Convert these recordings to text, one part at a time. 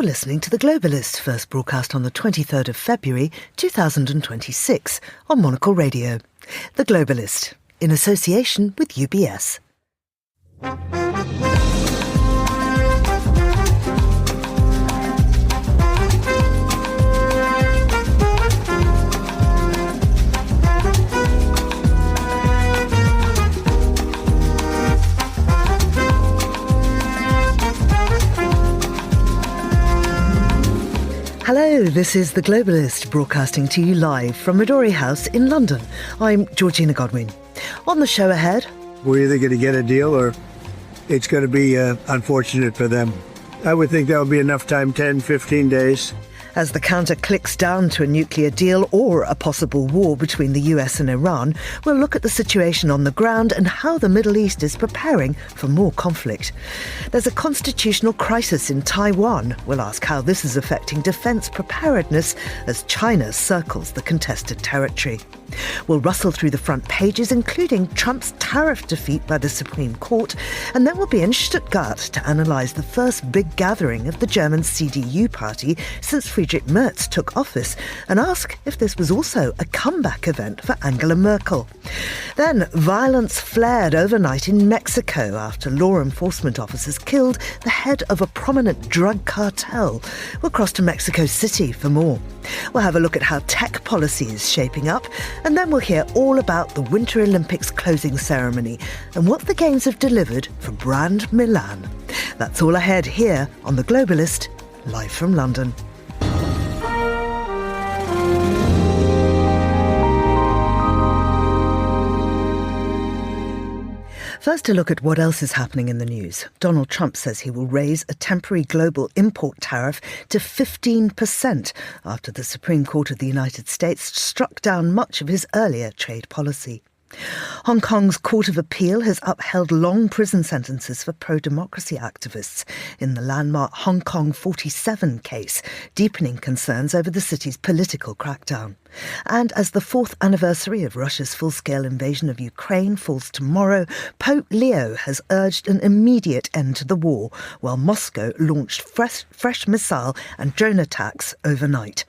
You're listening to The Globalist, first broadcast on the 23rd of February 2026 on Monocle Radio. The Globalist, in association with UBS. Hello, this is The Globalist, broadcasting to you live from Midori House in London. I'm Georgina Godwin. On the show ahead... We're either going to get a deal or it's going to be unfortunate for them. I would think that would be enough time, 10, 15 days. As the counter clicks down to a nuclear deal or a possible war between the US and Iran, we'll look at the situation on the ground and how the Middle East is preparing for more conflict. There's a constitutional crisis in Taiwan. We'll ask how this is affecting defence preparedness as China circles the contested territory. We'll rustle through the front pages, including Trump's tariff defeat by the Supreme Court, and then we'll be in Stuttgart to analyse the first big gathering of the German CDU party since Friedrich Merz took office, and ask if this was also a comeback event for Angela Merkel. Then violence flared overnight in Mexico after law enforcement officers killed the head of a prominent drug cartel. We'll cross to Mexico City for more. We'll have a look at how tech policy is shaping up, and then we'll hear all about the Winter Olympics closing ceremony and what the Games have delivered for Brand Milan. That's all ahead here on The Globalist, live from London. First, a look at what else is happening in the news. Donald Trump says he will raise a temporary global import tariff to 15% after the Supreme Court of the United States struck down much of his earlier trade policy. Hong Kong's Court of Appeal has upheld long prison sentences for pro-democracy activists in the landmark Hong Kong 47 case, deepening concerns over the city's political crackdown. And as the fourth anniversary of Russia's full-scale invasion of Ukraine falls tomorrow, Pope Leo has urged an immediate end to the war, while Moscow launched fresh missile and drone attacks overnight.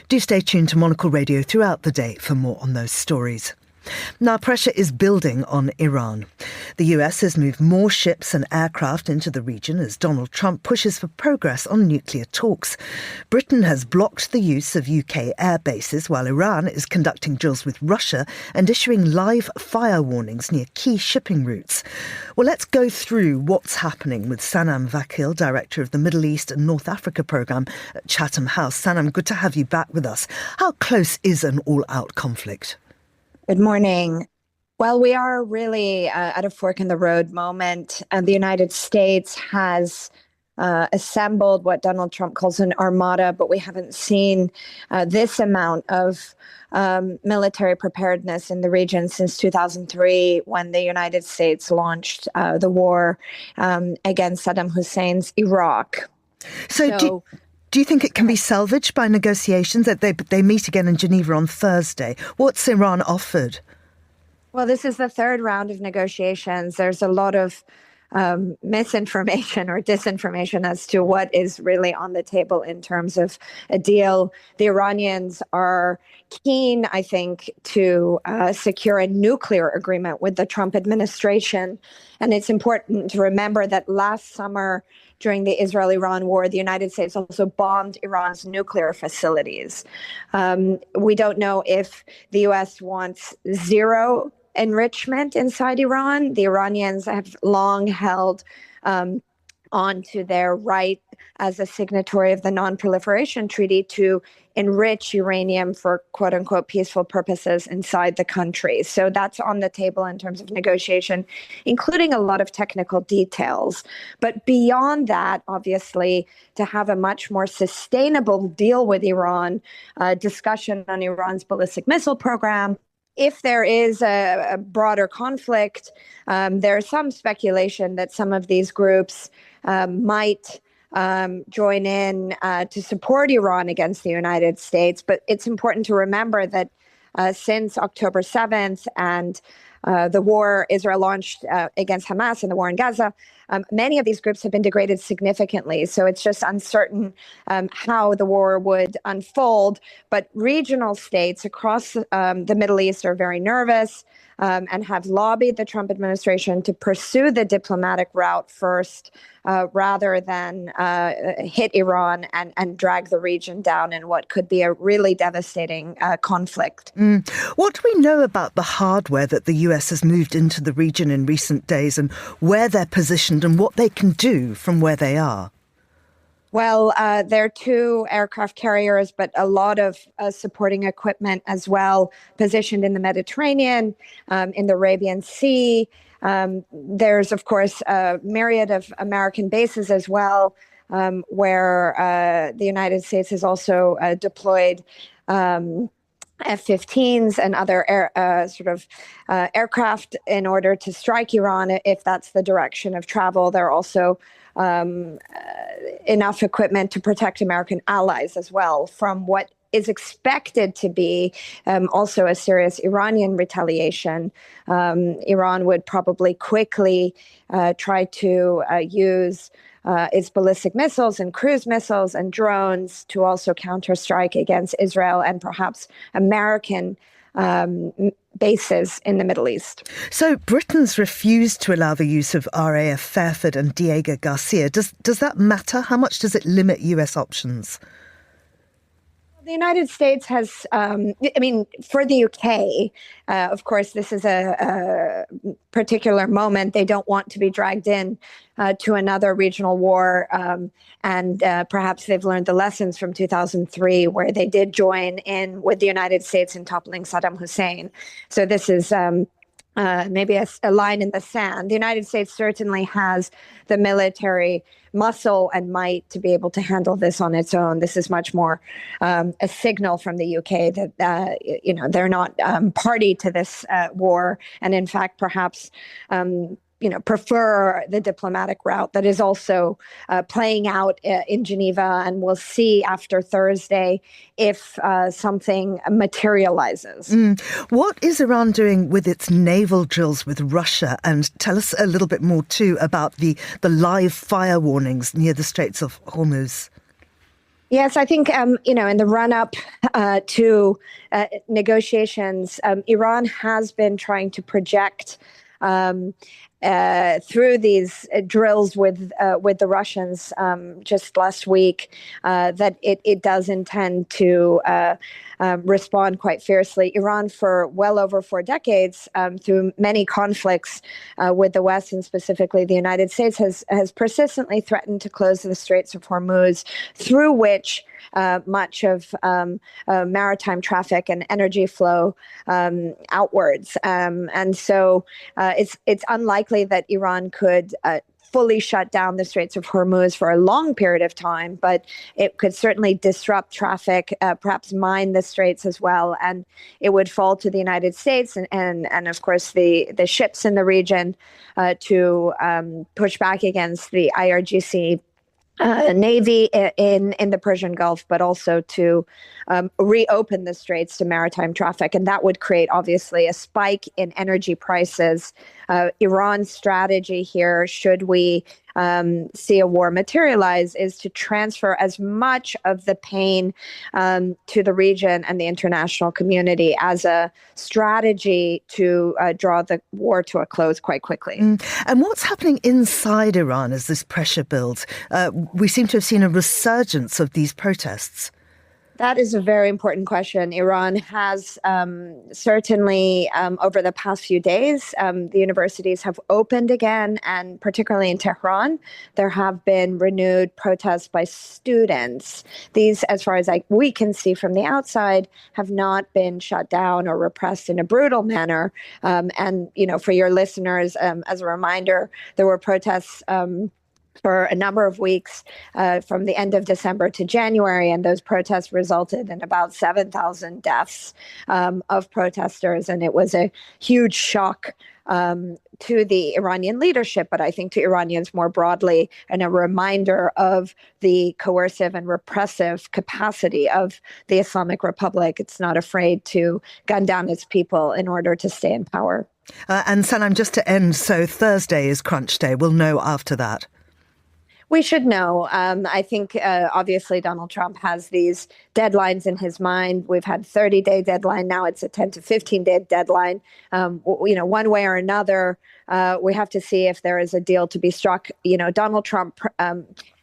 Do stay tuned to Monocle Radio throughout the day for more on those stories. Now, pressure is building on Iran. The US has moved more ships and aircraft into the region as Donald Trump pushes for progress on nuclear talks. Britain has blocked the use of UK air bases while Iran is conducting drills with Russia and issuing live fire warnings near key shipping routes. Well, let's go through what's happening with Sanam Vakil, Director of the Middle East and North Africa Programme at Chatham House. Sanam, good to have you back with us. How close is an all-out conflict? Good morning. Well, we are really at a fork in the road moment, and the United States has assembled what Donald Trump calls an armada, but we haven't seen this amount of military preparedness in the region since 2003, when the United States launched the war against Saddam Hussein's Iraq. Do you think it can be salvaged by negotiations? That they meet again in Geneva on Thursday. What's Iran offered? Well, this is the third round of negotiations. There's a lot of misinformation or disinformation as to what is really on the table in terms of a deal. The Iranians are keen, I think, to secure a nuclear agreement with the Trump administration. And it's important to remember that last summer, during the Israel-Iran war, the United States also bombed Iran's nuclear facilities. We don't know if the U.S. wants zero enrichment inside Iran. The Iranians have long held on to their right as a signatory of the Non-Proliferation Treaty to enrich uranium for quote-unquote peaceful purposes inside the country. So that's on the table in terms of negotiation, including a lot of technical details. But beyond that, obviously, to have a much more sustainable deal with Iran, discussion on Iran's ballistic missile program. If there is a broader conflict, there's some speculation that some of these groups might join in to support Iran against the United States. But it's important to remember that since October 7th and the war Israel launched against Hamas and the war in Gaza, many of these groups have been degraded significantly. So it's just uncertain how the war would unfold. But regional states across the Middle East are very nervous and have lobbied the Trump administration to pursue the diplomatic route first, rather than hit Iran and drag the region down in what could be a really devastating conflict. What do we know about the hardware that the US has moved into the region in recent days, and where they're positioned and what they can do from where they are? Well, there are 2 aircraft carriers, but a lot of supporting equipment as well, positioned in the Mediterranean, in the Arabian Sea. There's, of course, a myriad of American bases as well, where the United States has also deployed F-15s and other aircraft in order to strike Iran if that's the direction of travel. There are also enough equipment to protect American allies as well from what is expected to be also a serious Iranian retaliation. Iran would probably quickly try to use its ballistic missiles and cruise missiles and drones to also counterstrike against Israel and perhaps American bases in the Middle East. So Britain's refused to allow the use of RAF Fairford and Diego Garcia. Does that matter? How much does it limit US options? The United States has, for the UK, of course, this is a particular moment. They don't want to be dragged in to another regional war. And perhaps they've learned the lessons from 2003, where they did join in with the United States in toppling Saddam Hussein. So this is maybe a line in the sand. The United States certainly has the military muscle and might to be able to handle this on its own. This is much more a signal from the UK that they're not party to this war, and in fact, perhaps prefer the diplomatic route that is also playing out in Geneva, and we'll see after Thursday if something materializes. What is Iran doing with its naval drills with Russia? And tell us a little bit more too about the live fire warnings near the Straits of Hormuz. Yes, I think, in the run-up to negotiations, Iran has been trying to project through these drills with the Russians just last week that it does intend to respond quite fiercely. Iran, for well over 4 decades, through many conflicts with the West and specifically the United States, has persistently threatened to close the Straits of Hormuz, through which much of maritime traffic and energy flow outwards. And so it's unlikely that Iran could fully shut down the Straits of Hormuz for a long period of time, but it could certainly disrupt traffic, perhaps mine the straits as well, and it would fall to the United States and of course the ships in the region to push back against the IRGC Navy in the Persian Gulf, but also to reopen the straits to maritime traffic. And that would create, obviously, a spike in energy prices. Iran's strategy here, should we see a war materialize, is to transfer as much of the pain to the region and the international community as a strategy to draw the war to a close quite quickly. And what's happening inside Iran as this pressure builds? We seem to have seen a resurgence of these protests. That is a very important question. Iran has certainly, over the past few days, the universities have opened again, and particularly in Tehran, there have been renewed protests by students. These, as far as we can see from the outside, have not been shut down or repressed in a brutal manner. And, for your listeners, as a reminder, there were protests for a number of weeks from the end of December to January, and those protests resulted in about 7,000 deaths of protesters, and it was a huge shock to the Iranian leadership, but I think to Iranians more broadly, and a reminder of the coercive and repressive capacity of the Islamic Republic. It's not afraid to gun down its people in order to stay in power. And Sanam, just to end, so Thursday is crunch day. We'll know after that. We should know. I think obviously Donald Trump has these deadlines in his mind. We've had 30-day deadline. Now it's a 10 to 15-day deadline. One way or another, we have to see if there is a deal to be struck. Donald Trump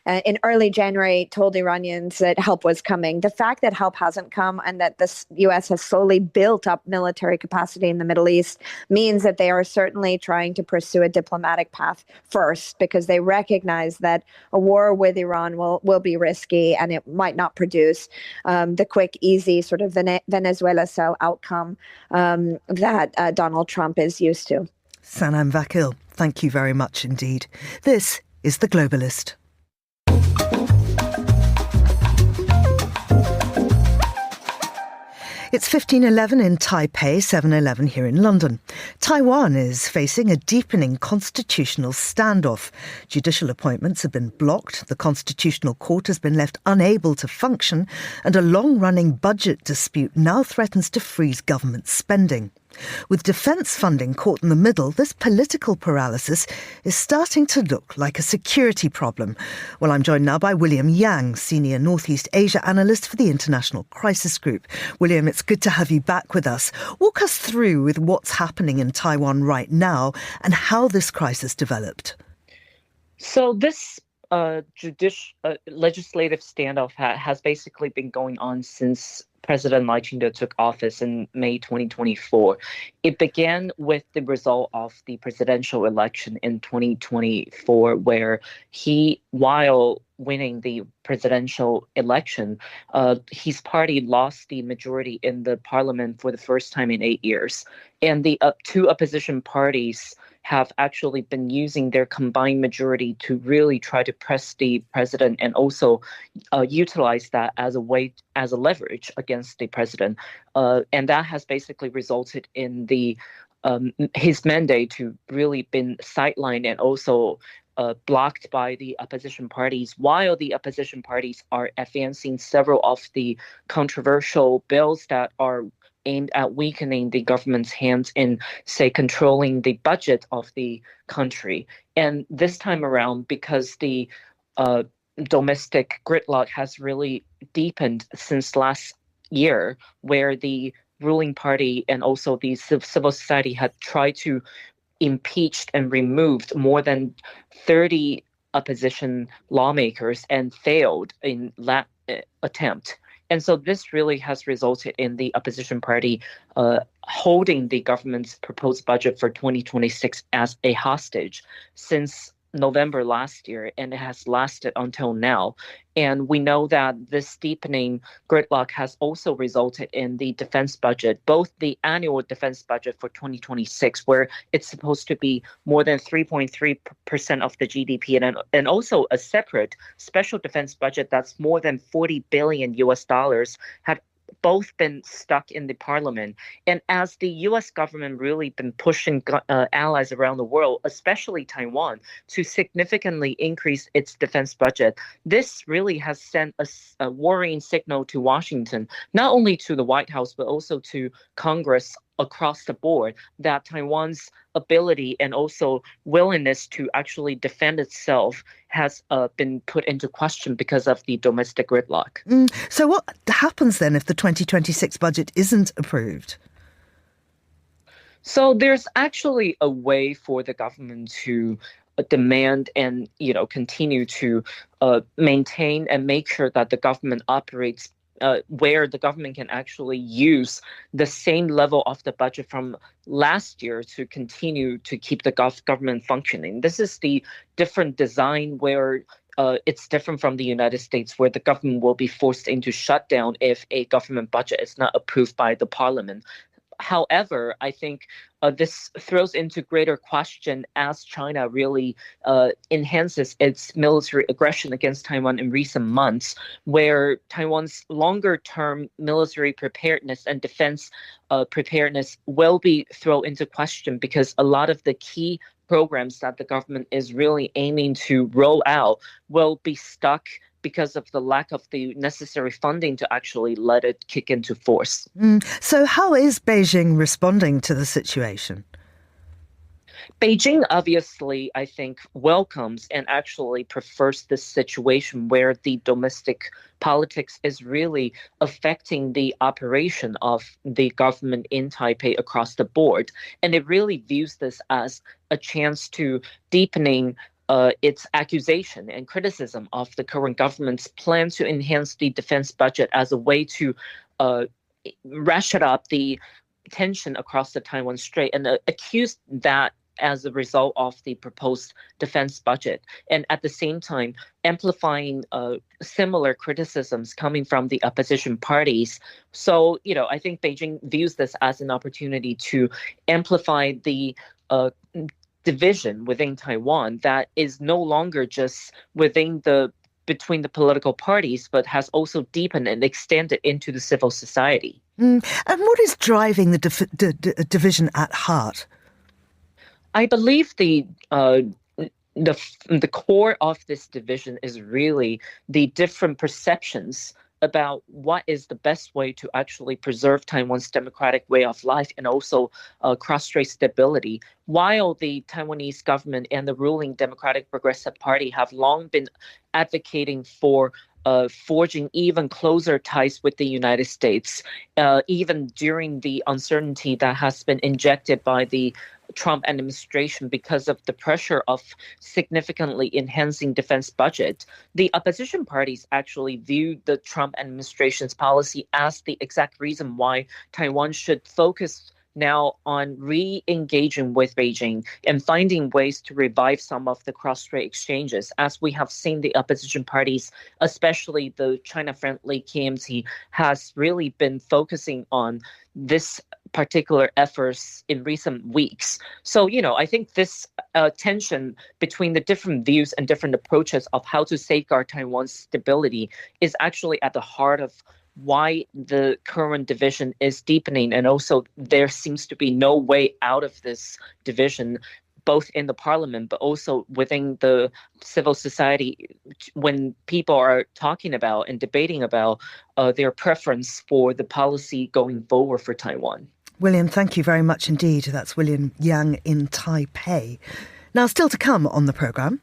in early January told Iranians that help was coming. The fact that help hasn't come and that the U.S. has slowly built up military capacity in the Middle East means that they are certainly trying to pursue a diplomatic path first, because they recognize that a war with Iran will be risky and it might not produce the quick, easy sort of Venezuela-style outcome that Donald Trump is used to. Sanam Vakil, thank you very much indeed. This is The Globalist. It's 15:11 in Taipei, 7:11 here in London. Taiwan is facing a deepening constitutional standoff. Judicial appointments have been blocked, the Constitutional Court has been left unable to function, and a long-running budget dispute now threatens to freeze government spending. With defence funding caught in the middle, this political paralysis is starting to look like a security problem. Well, I'm joined now by William Yang, Senior Northeast Asia Analyst for the International Crisis Group. William, it's good to have you back with us. Walk us through with what's happening in Taiwan right now and how this crisis developed. So this legislative standoff has basically been going on since President Lai Ching-te took office in May 2024. It began with the result of the presidential election in 2024, where while winning the presidential election, his party lost the majority in the parliament for the first time in 8 years. And the two opposition parties have actually been using their combined majority to really try to press the president and also utilize that as a leverage against the president. And that has basically resulted in his mandate to really been sidelined and also blocked by the opposition parties, while the opposition parties are advancing several of the controversial bills that are aimed at weakening the government's hands in, say, controlling the budget of the country. And this time around, because the domestic gridlock has really deepened since last year, where the ruling party and also the civil society had tried to impeach and removed more than 30 opposition lawmakers and failed in that attempt. And so this really has resulted in the opposition party holding the government's proposed budget for 2026 as a hostage since November last year, and it has lasted until now. And we know that this deepening gridlock has also resulted in the defense budget, both the annual defense budget for 2026, where it's supposed to be more than 3.3% of the GDP, and also a separate special defense budget that's more than $40 billion have both been stuck in the parliament. And as the U.S. government really been pushing allies around the world, especially Taiwan, to significantly increase its defense budget, this really has sent a worrying signal to Washington, not only to the White House, but also to Congress across the board, that Taiwan's ability and also willingness to actually defend itself has been put into question because of the domestic gridlock. So what happens then if the 2026 budget isn't approved? So there's actually a way for the government to demand and continue to maintain and make sure that the government operates where the government can actually use the same level of the budget from last year to continue to keep the government functioning. This is the different design where it's different from the United States, where the government will be forced into shutdown if a government budget is not approved by the parliament. However, I think this throws into greater question as China really enhances its military aggression against Taiwan in recent months, where Taiwan's longer-term military preparedness and defense preparedness will be thrown into question, because a lot of the key programs that the government is really aiming to roll out will be stuck because of the lack of the necessary funding to actually let it kick into force. So how is Beijing responding to the situation? Beijing obviously, I think, welcomes and actually prefers this situation where the domestic politics is really affecting the operation of the government in Taipei across the board. And it really views this as a chance to deepening its accusation and criticism of the current government's plan to enhance the defense budget as a way to ratchet up the tension across the Taiwan Strait, and accused that as a result of the proposed defense budget, and at the same time amplifying similar criticisms coming from the opposition parties. So, I think Beijing views this as an opportunity to amplify the division within Taiwan that is no longer just between the political parties, but has also deepened and extended into the civil society. And what is driving the division at heart? I believe the core of this division is really the different perceptions about what is the best way to actually preserve Taiwan's democratic way of life and also cross-strait stability. While the Taiwanese government and the ruling Democratic Progressive Party have long been advocating for forging even closer ties with the United States, even during the uncertainty that has been injected by the Trump administration because of the pressure of significantly enhancing defense budget, the opposition parties actually view the Trump administration's policy as the exact reason why Taiwan should focus now on re-engaging with Beijing and finding ways to revive some of the cross-strait exchanges. As we have seen, the opposition parties, especially the China-friendly KMT, has really been focusing on this particular efforts in recent weeks. So, I think this tension between the different views and different approaches of how to safeguard Taiwan's stability is actually at the heart of why the current division is deepening. And also there seems to be no way out of this division, both in the parliament, but also within the civil society, when people are talking about and debating about their preference for the policy going forward for Taiwan. William, thank you very much indeed. That's William Yang in Taipei. Now, still to come on the programme.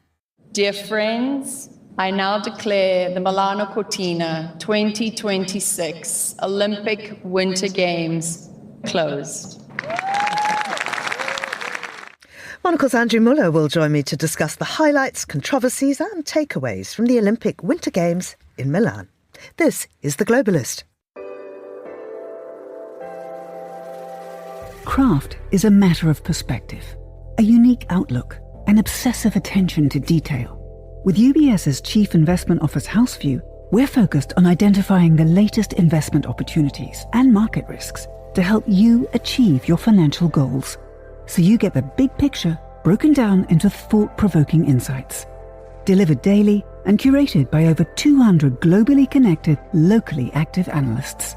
Dear friends, I now declare the Milano Cortina 2026 Olympic Winter Games closed. Monocle's Andrew Muller will join me to discuss the highlights, controversies and takeaways from the Olympic Winter Games in Milan. This is The Globalist. Craft is a matter of perspective, a unique outlook, an obsessive attention to detail. With UBS's Chief Investment Office Houseview, we're focused on identifying the latest investment opportunities and market risks to help you achieve your financial goals, so you get the big picture broken down into thought-provoking insights. Delivered daily and curated by over 200 globally connected, locally active analysts.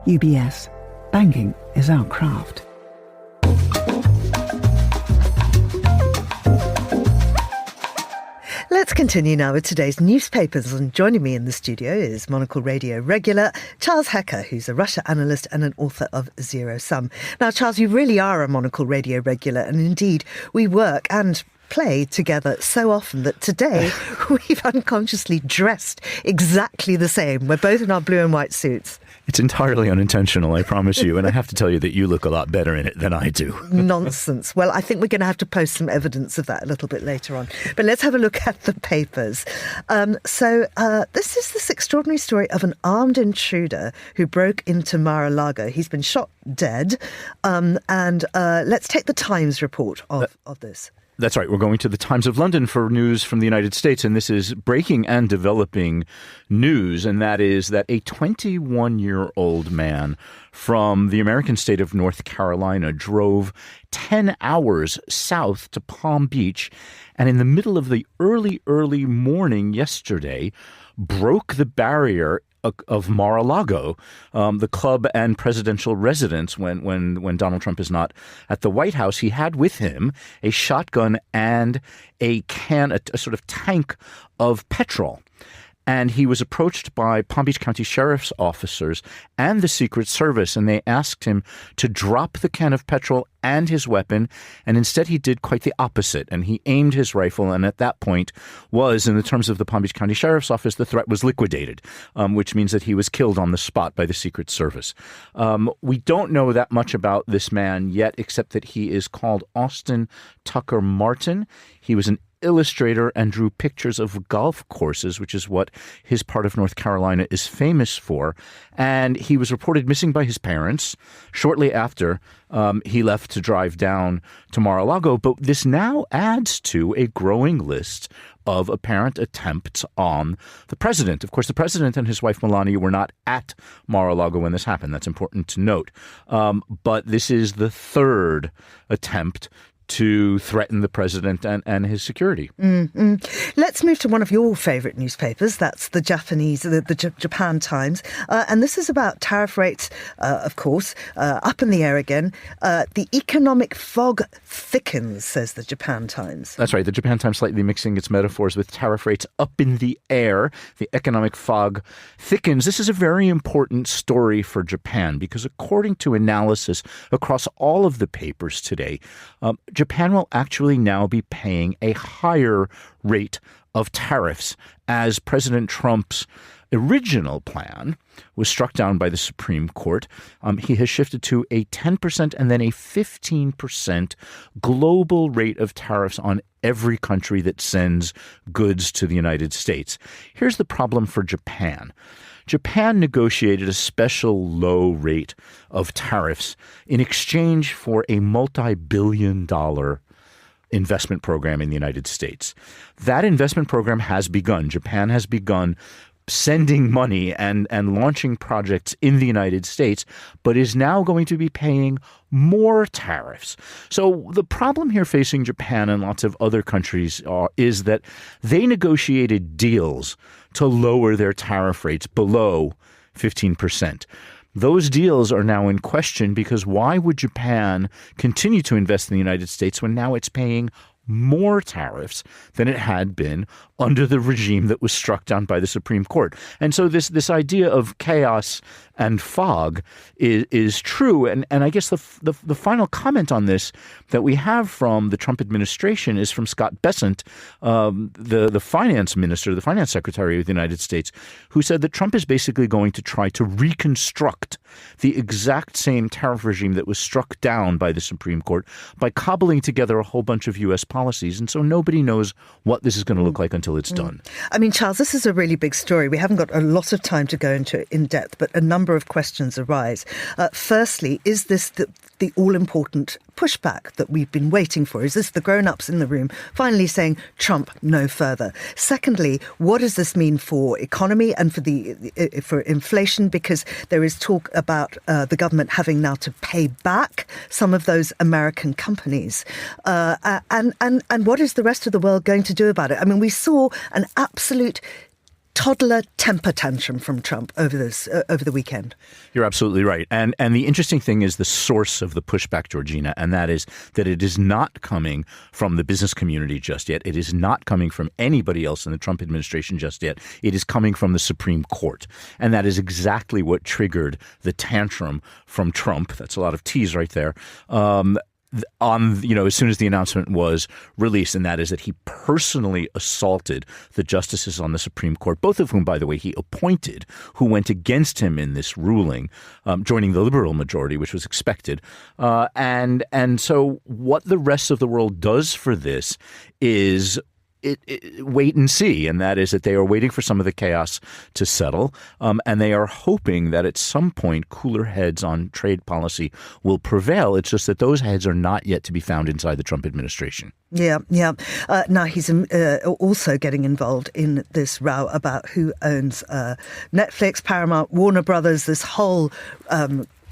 UBS. Banking is our craft. Let's continue now with today's newspapers, and joining me in the studio is Monocle Radio regular Charles Hecker, who's a Russia analyst and an author of Zero Sum. Now, Charles, you really are a Monocle Radio regular, and indeed we work and play together so often that today we've unconsciously dressed exactly the same. We're both in our blue and white suits. It's entirely unintentional, I promise you. And I have to tell you that you look a lot better in it than I do. Nonsense. Well, I think we're going to have to post some evidence of that a little bit later on. But let's have a look at the papers. This is this extraordinary story of an armed intruder who broke into Mar-a-Lago. He's been shot dead. Let's take the Times report of this. That's right. We're going to the Times of London for news from the United States, and this is breaking and developing news, and that is that a 21-year-old man from the American state of North Carolina drove 10 hours south to Palm Beach, and in the middle of the early morning yesterday, broke the barrier of Mar-a-Lago, the club and presidential residence. When Donald Trump is not at the White House, he had with him a shotgun and a sort of tank of petrol. And he was approached by Palm Beach County Sheriff's officers and the Secret Service, and they asked him to drop the can of petrol and his weapon, and instead he did quite the opposite, and he aimed his rifle, and at that point was, in the terms of the Palm Beach County Sheriff's Office, the threat was liquidated, which means that he was killed on the spot by the Secret Service. We don't know that much about this man yet, except that he is called Austin Tucker Martin. He was an illustrator and drew pictures of golf courses, which is what his part of North Carolina is famous for. And he was reported missing by his parents shortly after he left to drive down to Mar-a-Lago. But this now adds to a growing list of apparent attempts on the president. Of course, the president and his wife Melania were not at Mar-a-Lago when this happened. That's important to note. But this is the third attempt to threaten the president and his security. Let's move to one of your favourite newspapers. That's the Japan Times. And this is about tariff rates, of course, up in the air again. The economic fog thickens, says the Japan Times. That's right. The Japan Times slightly mixing its metaphors with tariff rates up in the air. The economic fog thickens. This is a very important story for Japan because according to analysis across all of the papers today, Japan will actually now be paying a higher rate of tariffs as President Trump's original plan was struck down by the Supreme Court. He has shifted to a 10% and then a 15% global rate of tariffs on every country that sends goods to the United States. Here's the problem for Japan. Japan negotiated a special low rate of tariffs in exchange for a multi-billion-dollar investment program in the United States. That investment program has begun. Japan has begun sending money and launching projects in the United States, but is now going to be paying more tariffs. So the problem here facing Japan and lots of other countries is that they negotiated deals to lower their tariff rates below 15%. Those deals are now in question because why would Japan continue to invest in the United States when now it's paying more tariffs than it had been under the regime that was struck down by the Supreme Court? And so this idea of chaos and fog is true. And I guess the final comment on this that we have from the Trump administration is from Scott Bessent, the finance minister, the finance secretary of the United States, who said that Trump is basically going to try to reconstruct the exact same tariff regime that was struck down by the Supreme Court by cobbling together a whole bunch of U.S. policies. And so nobody knows what this is going to look like until it's done. I mean, Charles, this is a really big story. We haven't got a lot of time to go into it in depth, but a number of questions arise. Firstly, is this the all-important pushback that we've been waiting for? Is this the grown-ups in the room finally saying, Trump, no further? Secondly, what does this mean for economy and for inflation? Because there is talk about the government having now to pay back some of those American companies. And what is the rest of the world going to do about it? I mean, we saw an absolute toddler temper tantrum from Trump over the weekend. You're absolutely right. And the interesting thing is the source of the pushback, Georgina, and that is that it is not coming from the business community just yet. It is not coming from anybody else in the Trump administration just yet. It is coming from the Supreme Court. And that is exactly what triggered the tantrum from Trump. That's a lot of tease right there. As soon as the announcement was released, and that is that he personally assaulted the justices on the Supreme Court, both of whom, by the way, he appointed, who went against him in this ruling, joining the liberal majority, which was expected. And so what the rest of the world does for this is wait and see, and that is that they are waiting for some of the chaos to settle, and they are hoping that at some point cooler heads on trade policy will prevail. It's just that those heads are not yet to be found inside the Trump administration. Yeah. Now he's also getting involved in this row about who owns Netflix, Paramount, Warner Brothers, this whole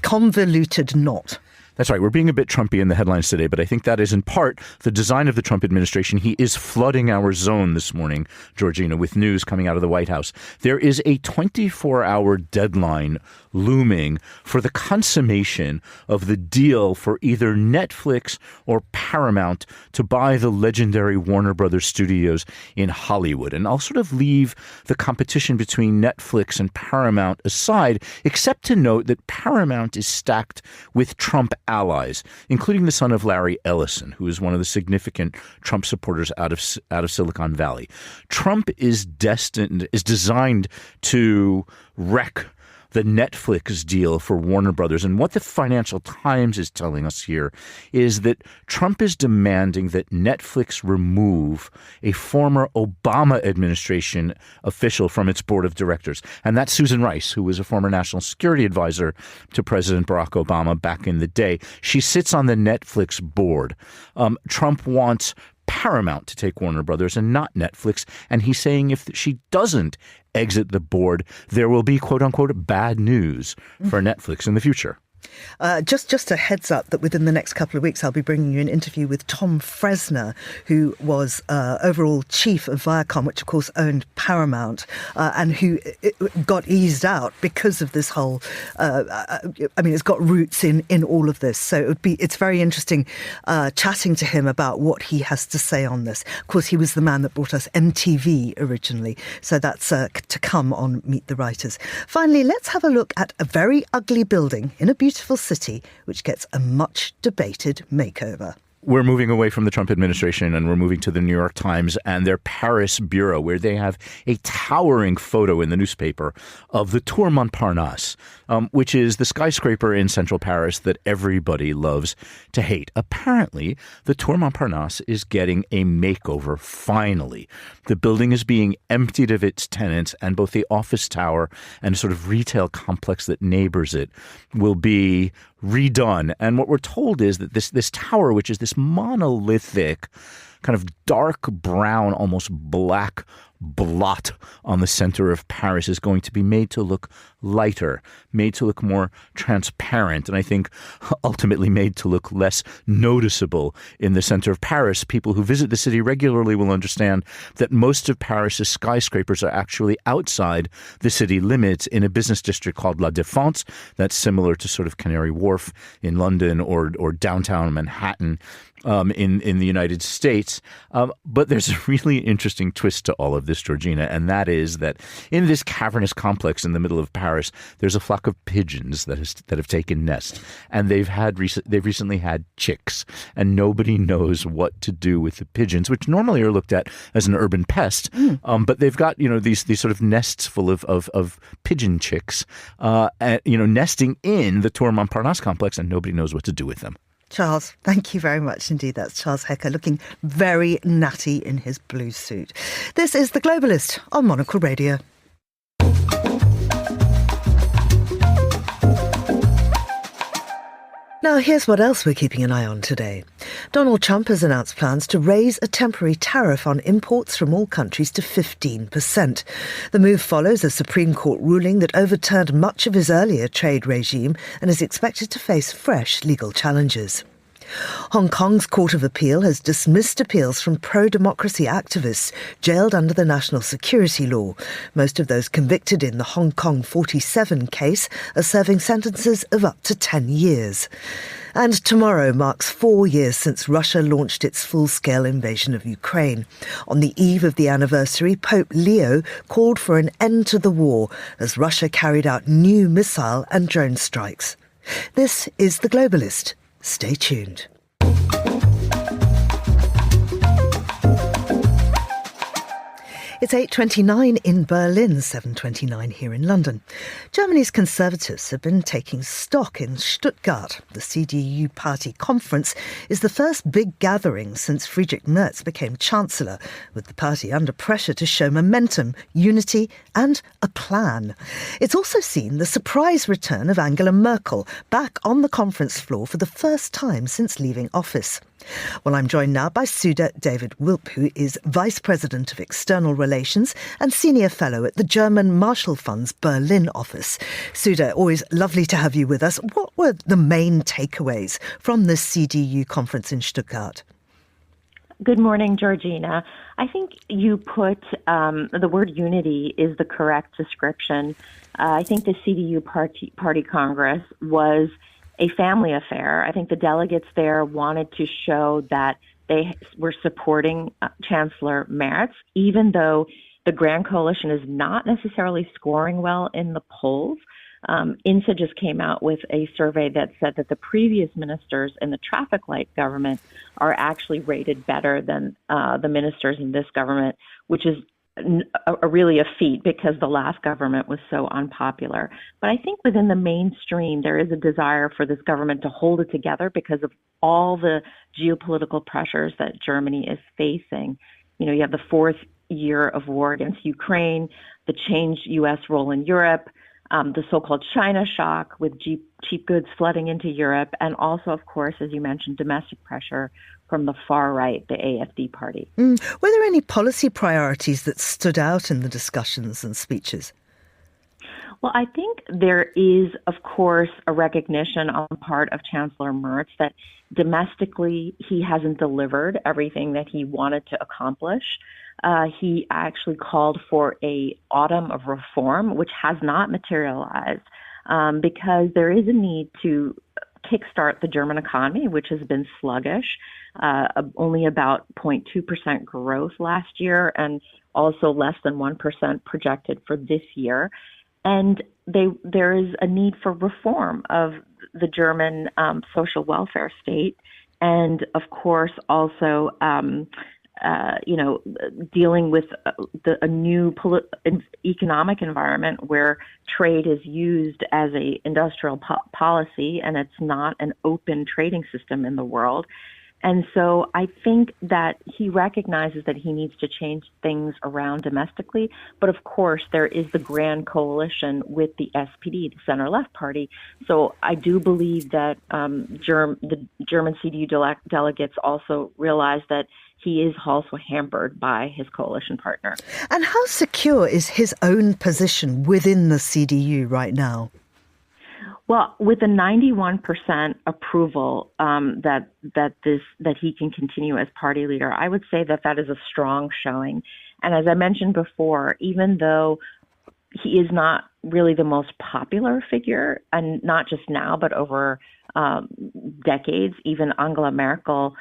convoluted knot. That's right. We're being a bit Trumpy in the headlines today, but I think that is in part the design of the Trump administration. He is flooding our zone this morning, Georgina, with news coming out of the White House. There is a 24-hour deadline looming for the consummation of the deal for either Netflix or Paramount to buy the legendary Warner Brothers studios in Hollywood. And I'll sort of leave the competition between Netflix and Paramount aside, except to note that Paramount is stacked with Trump allies, including the son of Larry Ellison, who is one of the significant Trump supporters out of Silicon Valley. Trump is designed to wreck the Netflix deal for Warner Brothers. And what the Financial Times is telling us here is that Trump is demanding that Netflix remove a former Obama administration official from its board of directors. And that's Susan Rice, who was a former national security advisor to President Barack Obama back in the day. She sits on the Netflix board. Trump wants Paramount to take Warner Brothers and not Netflix. And he's saying if she doesn't exit the board, there will be, quote unquote, bad news for Netflix in the future. Just a heads up that within the next couple of weeks, I'll be bringing you an interview with Tom Fresner, who was overall chief of Viacom, which of course owned Paramount, and who got eased out because of this whole. It's got roots in all of this. So it's very interesting chatting to him about what he has to say on this. Of course, he was the man that brought us MTV originally. So that's to come on Meet the Writers. Finally, let's have a look at a very ugly building in a beautiful city which gets a much debated makeover. We're moving away from the Trump administration and we're moving to the New York Times and their Paris bureau, where they have a towering photo in the newspaper of the Tour Montparnasse, which is the skyscraper in central Paris that everybody loves to hate. Apparently, the Tour Montparnasse is getting a makeover finally. The building is being emptied of its tenants, and both the office tower and sort of retail complex that neighbors it will be redone. And what we're told is that this tower, which is this monolithic, kind of dark brown, almost black blot on the center of Paris, is going to be made to look lighter, made to look more transparent, and I think ultimately made to look less noticeable in the center of Paris. People who visit the city regularly will understand that most of Paris's skyscrapers are actually outside the city limits in a business district called La Défense. That's similar to sort of Canary Wharf in London or downtown Manhattan in the United States. But there's a really interesting twist to all of this, Georgina, and that is that in this cavernous complex in the middle of Paris, there's a flock of pigeons that have taken nest, and they've recently had chicks, and nobody knows what to do with the pigeons, which normally are looked at as an urban pest. But they've got these sort of nests full of pigeon chicks, nesting in the Tour Montparnasse complex, and nobody knows what to do with them. Charles, thank you very much indeed. That's Charles Hecker, looking very natty in his blue suit. This is The Globalist on Monocle Radio. Now, here's what else we're keeping an eye on today. Donald Trump has announced plans to raise a temporary tariff on imports from all countries to 15%. The move follows a Supreme Court ruling that overturned much of his earlier trade regime and is expected to face fresh legal challenges. Hong Kong's Court of Appeal has dismissed appeals from pro-democracy activists jailed under the national security law. Most of those convicted in the Hong Kong 47 case are serving sentences of up to 10 years. And tomorrow marks 4 years since Russia launched its full-scale invasion of Ukraine. On the eve of the anniversary, Pope Leo called for an end to the war as Russia carried out new missile and drone strikes. This is The Globalist. Stay tuned. It's 8:29 in Berlin, 7:29 here in London. Germany's Conservatives have been taking stock in Stuttgart. The CDU party conference is the first big gathering since Friedrich Merz became Chancellor, with the party under pressure to show momentum, unity and a plan. It's also seen the surprise return of Angela Merkel back on the conference floor for the first time since leaving office. Well, I'm joined now by Suda David Wilp, who is Vice President of External Relations and Senior Fellow at the German Marshall Fund's Berlin office. Suda, always lovely to have you with us. What were the main takeaways from the CDU conference in Stuttgart? Good morning, Georgina. I think you put the word unity is the correct description. I think the CDU Party Congress was a family affair. I think the delegates there wanted to show that they were supporting Chancellor Merz, even though the Grand Coalition is not necessarily scoring well in the polls. INSA just came out with a survey that said that the previous ministers in the traffic light government are actually rated better than the ministers in this government, which is really a feat because the last government was so unpopular. But I think within the mainstream, there is a desire for this government to hold it together because of all the geopolitical pressures that Germany is facing. You know, you have the fourth year of war against Ukraine, the changed U.S. role in Europe, the so-called China shock with cheap goods flooding into Europe, and also, of course, as you mentioned, domestic pressure from the far right, the AfD party. Were there any policy priorities that stood out in the discussions and speeches? Well, I think there is, of course, a recognition on the part of Chancellor Merz that domestically he hasn't delivered everything that he wanted to accomplish. He actually called for an autumn of reform, which has not materialized because there is a need to kickstart the German economy, which has been sluggish, only about 0.2% growth last year and also less than 1% projected for this year. And there is a need for reform of the German social welfare state and, of course, also dealing with a new economic environment where trade is used as a industrial policy and it's not an open trading system in the world. And so I think that he recognizes that he needs to change things around domestically. But of course, there is the grand coalition with the SPD, the center-left party. So I do believe that the German CDU delegates also realize that he is also hampered by his coalition partner. And how secure is his own position within the CDU right now? Well, with a 91% approval that he can continue as party leader, I would say that is a strong showing. And as I mentioned before, even though he is not really the most popular figure, and not just now, but over decades, even Angela Merkel,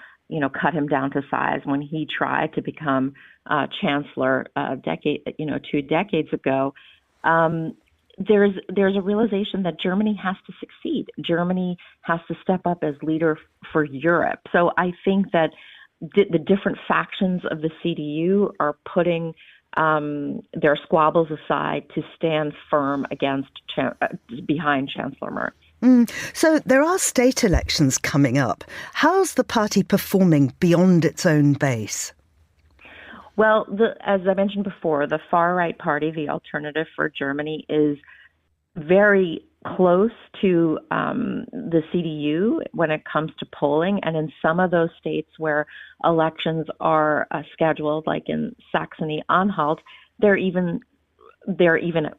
cut him down to size when he tried to become chancellor 2 decades ago. There's a realization that Germany has to succeed. Germany has to step up as leader for Europe. So I think that the different factions of the CDU are putting their squabbles aside to stand firm behind Chancellor Merz. So there are state elections coming up. How's the party performing beyond its own base? Well, as I mentioned before, the far-right party, the Alternative for Germany, is very close to the CDU when it comes to polling. And in some of those states where elections are scheduled, like in Saxony-Anhalt, they're even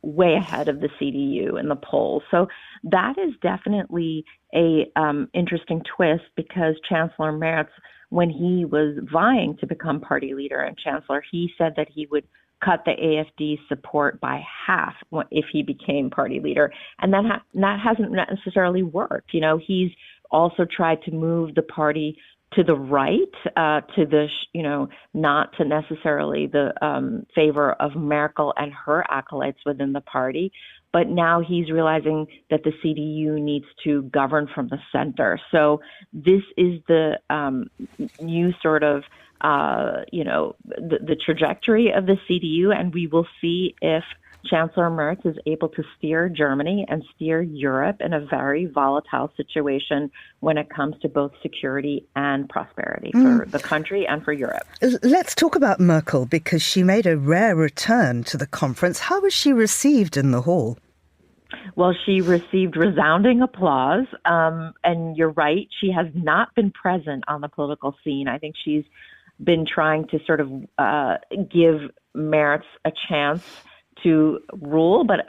way ahead of the CDU in the polls. So that is definitely a interesting twist because Chancellor Merz, when he was vying to become party leader and chancellor, he said that he would cut the AfD support by half if he became party leader. And that hasn't necessarily worked. He's also tried to move the party to the right, to the, not to necessarily the favor of Merkel and her acolytes within the party. But now he's realizing that the CDU needs to govern from the center. So this is the new sort of, the trajectory of the CDU, and we will see if Chancellor Merz is able to steer Germany and steer Europe in a very volatile situation when it comes to both security and prosperity for the country and for Europe. Let's talk about Merkel, because she made a rare return to the conference. How was she received in the hall? Well, she received resounding applause. And you're right, she has not been present on the political scene. I think she's been trying to sort of give Meretz a chance to rule, but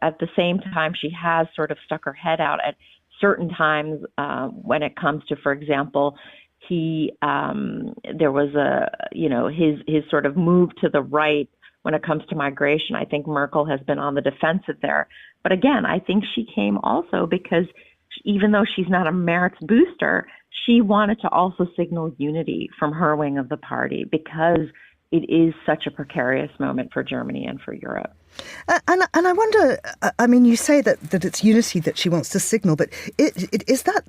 at the same time, she has sort of stuck her head out at certain times when it comes to, for example, there was his sort of move to the right when it comes to migration. I think Merkel has been on the defensive there. But again, I think she came also because even though she's not a Meretz booster, she wanted to also signal unity from her wing of the party because it is such a precarious moment for Germany and for Europe. And I wonder, I mean, you say that it's unity that she wants to signal, but is that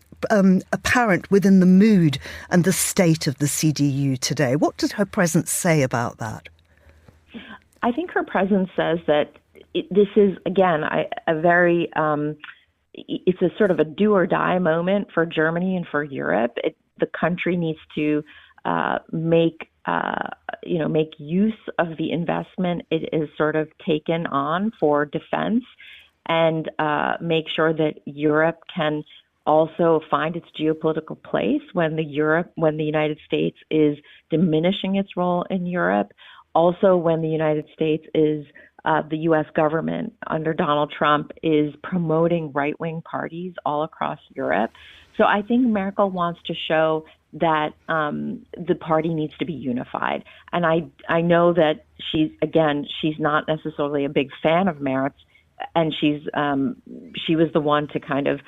apparent within the mood and the state of the CDU today? What did her presence say about that? I think her presence says that this is, again, it's a sort of a do or die moment for Germany and for Europe. The country needs to make use of the investment it is sort of taken on for defense, and make sure that Europe can also find its geopolitical place when the United States is diminishing its role in Europe. Also, when the United States is the U.S. government under Donald Trump is promoting right-wing parties all across Europe. So I think Merkel wants to show that the party needs to be unified. And I know that she's not necessarily a big fan of Meretz, and she was the one to kind of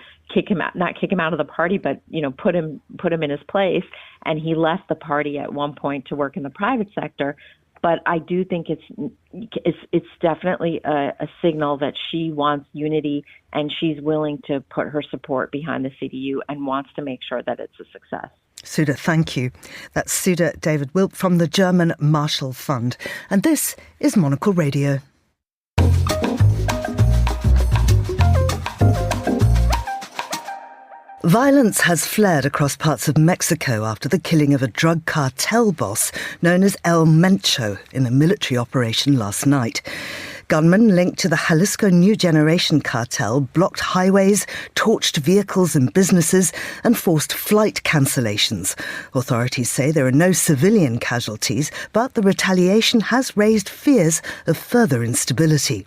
not kick him out of the party, but put him in his place. And he left the party at one point to work in the private sector. But I do think it's definitely a signal that she wants unity, and she's willing to put her support behind the CDU and wants to make sure that it's a success. Suda, thank you. That's Suda David Wilp from the German Marshall Fund. And this is Monocle Radio. Violence has flared across parts of Mexico after the killing of a drug cartel boss known as El Mencho in a military operation last night. Gunmen linked to the Jalisco New Generation cartel blocked highways, torched vehicles and businesses, and forced flight cancellations. Authorities say there are no civilian casualties, but the retaliation has raised fears of further instability.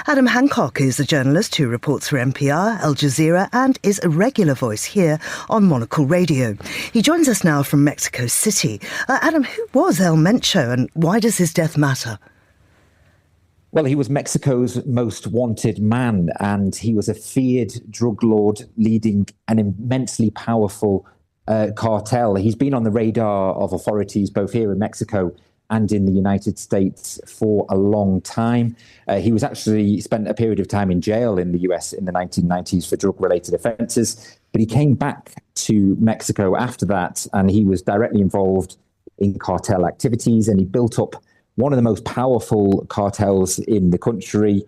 Adam Hancock is a journalist who reports for NPR, Al Jazeera, and is a regular voice here on Monocle Radio. He joins us now from Mexico City. Adam, who was El Mencho and why does his death matter? Well, he was Mexico's most wanted man, and he was a feared drug lord leading an immensely powerful cartel. He's been on the radar of authorities both here in Mexico and in the United States for a long time. He was actually spent a period of time in jail in the US in the 1990s for drug-related offences, but he came back to Mexico after that, and he was directly involved in cartel activities, and he built up one of the most powerful cartels in the country.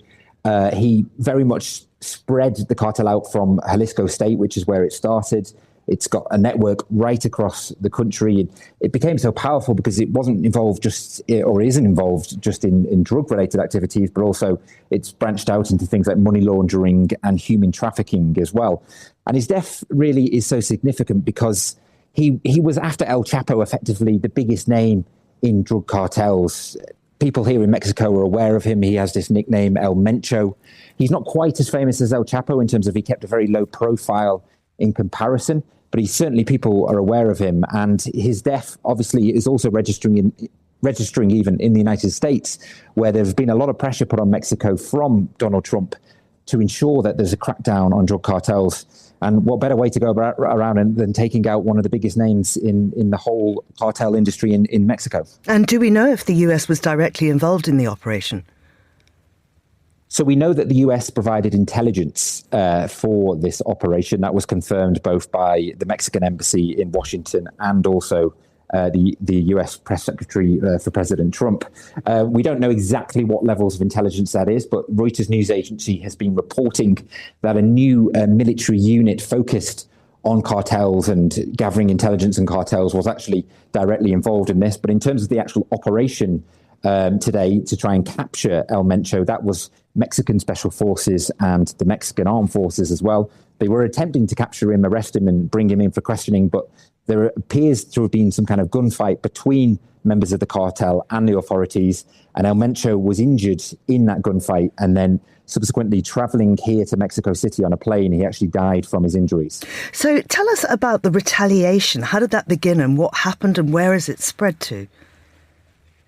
He very much spread the cartel out from Jalisco State, which is where it started. It's got a network right across the country. It became so powerful because it wasn't involved isn't involved just in drug-related activities, but also it's branched out into things like money laundering and human trafficking as well. And his death really is so significant because he was, after El Chapo, effectively the biggest name in drug cartels. People here in Mexico are aware of him. He has this nickname, El Mencho. He's not quite as famous as El Chapo in terms of he kept a very low profile in comparison, but people are aware of him. And his death obviously is also registering even in the United States, where there's been a lot of pressure put on Mexico from Donald Trump to ensure that there's a crackdown on drug cartels. And what better way to go around than taking out one of the biggest names in the whole cartel industry in Mexico. And do we know if the US was directly involved in the operation? So we know that the US provided intelligence for this operation. That was confirmed both by the Mexican embassy in Washington and also the US press secretary for President Trump. We don't know exactly what levels of intelligence that is, but Reuters news agency has been reporting that a new military unit focused on cartels and gathering intelligence on cartels was actually directly involved in this. But in terms of the actual operation, today to try and capture El Mencho. That was Mexican special forces and the Mexican armed forces as well. They were attempting to capture him, arrest him and bring him in for questioning, but there appears to have been some kind of gunfight between members of the cartel and the authorities, and El Mencho was injured in that gunfight, and then subsequently traveling here to Mexico City on a plane, he actually died from his injuries. So tell us about the retaliation. How did that begin and what happened and where has it spread to?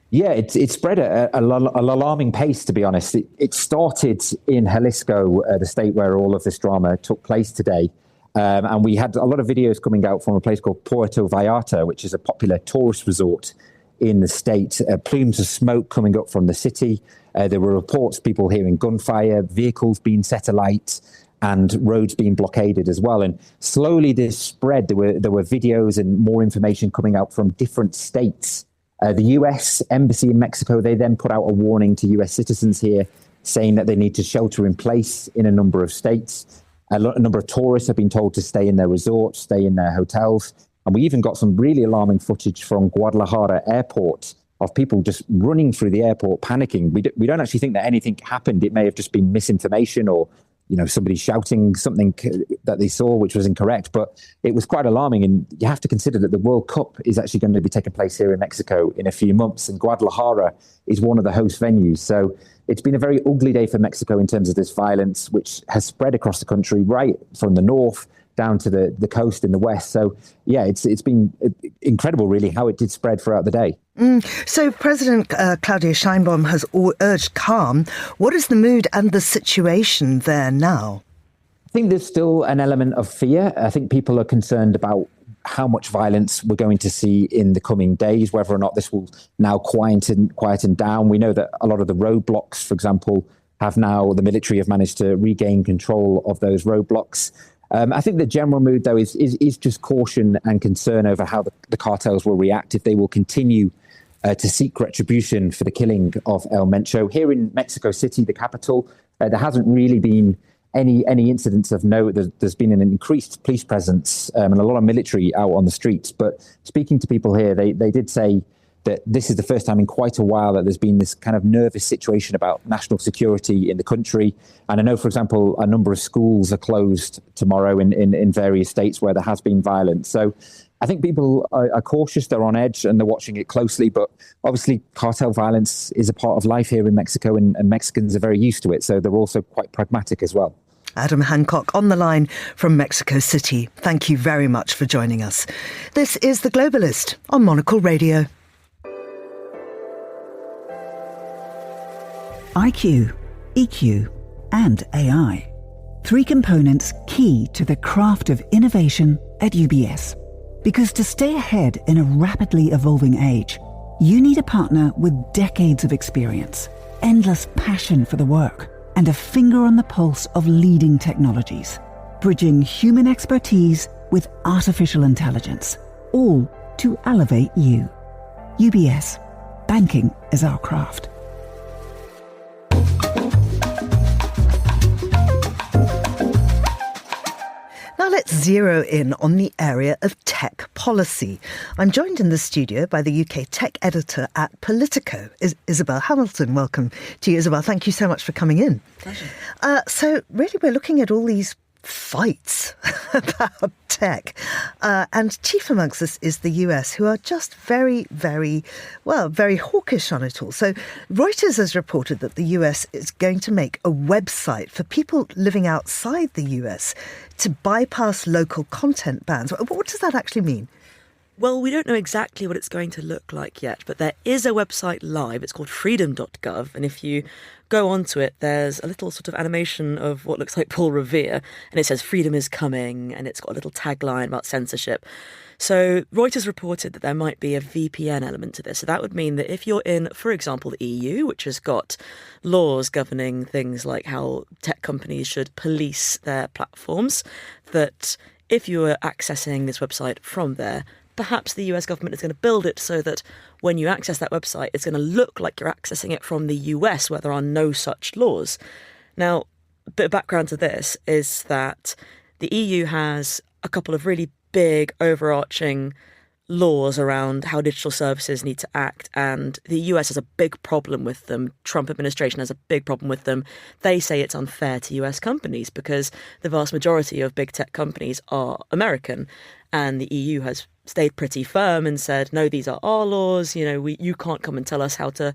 Yeah, it spread at an alarming pace, to be honest. It started in Jalisco, the state where all of this drama took place today. And we had a lot of videos coming out from a place called Puerto Vallarta, which is a popular tourist resort in the state. Plumes of smoke coming up from the city. There were reports, people hearing gunfire, vehicles being set alight, and roads being blockaded as well. And slowly this spread. There were videos and more information coming out from different states. The US embassy in Mexico, they then put out a warning to US citizens here, saying that they need to shelter in place in a number of states. A number of tourists have been told to stay in their resorts, stay in their hotels. And we even got some really alarming footage from Guadalajara airport of people just running through the airport, panicking. We don't actually think that anything happened. It may have just been misinformation or, somebody shouting something that they saw, which was incorrect. But it was quite alarming. And you have to consider that the World Cup is actually going to be taking place here in Mexico in a few months. And Guadalajara is one of the host venues. So it's been a very ugly day for Mexico in terms of this violence, which has spread across the country, right from the north down to the coast in the west. So, yeah, it's been incredible, really, how it did spread throughout the day. So President Claudia Sheinbaum has urged calm. What is the mood and the situation there now? I think there's still an element of fear. I think people are concerned about how much violence we're going to see in the coming days, whether or not this will now quieten down. We know that a lot of the roadblocks, for example, the military have managed to regain control of those roadblocks. I think the general mood, though, is just caution and concern over how the cartels will react if they will continue to seek retribution for the killing of El Mencho. Here in Mexico City, the capital, there hasn't really been any incidents of note. There's been an increased police presence and a lot of military out on the streets. But speaking to people here, they did say that this is the first time in quite a while that there's been this kind of nervous situation about national security in the country. And I know, for example, a number of schools are closed tomorrow in various states where there has been violence. So I think people are cautious, they're on edge, and they're watching it closely. But obviously, cartel violence is a part of life here in Mexico, and Mexicans are very used to it. So they're also quite pragmatic as well. Adam Hancock on the line from Mexico City. Thank you very much for joining us. This is The Globalist on Monocle Radio. IQ, EQ, and AI. 3 components key to the craft of innovation at UBS. Because to stay ahead in a rapidly evolving age, you need a partner with decades of experience, endless passion for the work, and a finger on the pulse of leading technologies, bridging human expertise with artificial intelligence, all to elevate you. UBS. Banking is our craft. Now let's zero in on the area of tech policy. I'm joined in the studio by the UK tech editor at Politico, Isabel Hamilton. Welcome to you, Isabel. Thank you so much for coming in. Pleasure. So really we're looking at all these fights about tech. And chief amongst us is the US, who are just very, very hawkish on it all. So Reuters has reported that the US is going to make a website for people living outside the US to bypass local content bans. What does that actually mean? Well, we don't know exactly what it's going to look like yet, but there is a website live. It's called freedom.gov. And if you go onto it, there's a little sort of animation of what looks like Paul Revere. And it says freedom is coming. And it's got a little tagline about censorship. So Reuters reported that there might be a VPN element to this. So that would mean that if you're in, for example, the EU, which has got laws governing things like how tech companies should police their platforms, that if you are accessing this website from there, perhaps the US government is going to build it so that when you access that website, it's going to look like you're accessing it from the US, where there are no such laws. Now, a bit of background to this is that the EU has a couple of really big, overarching laws around how digital services need to act, and the US has a big problem with them. Trump administration has a big problem with them. They say it's unfair to US companies because the vast majority of big tech companies are American, and the EU has stayed pretty firm and said, no, these are our laws. You can't come and tell us how to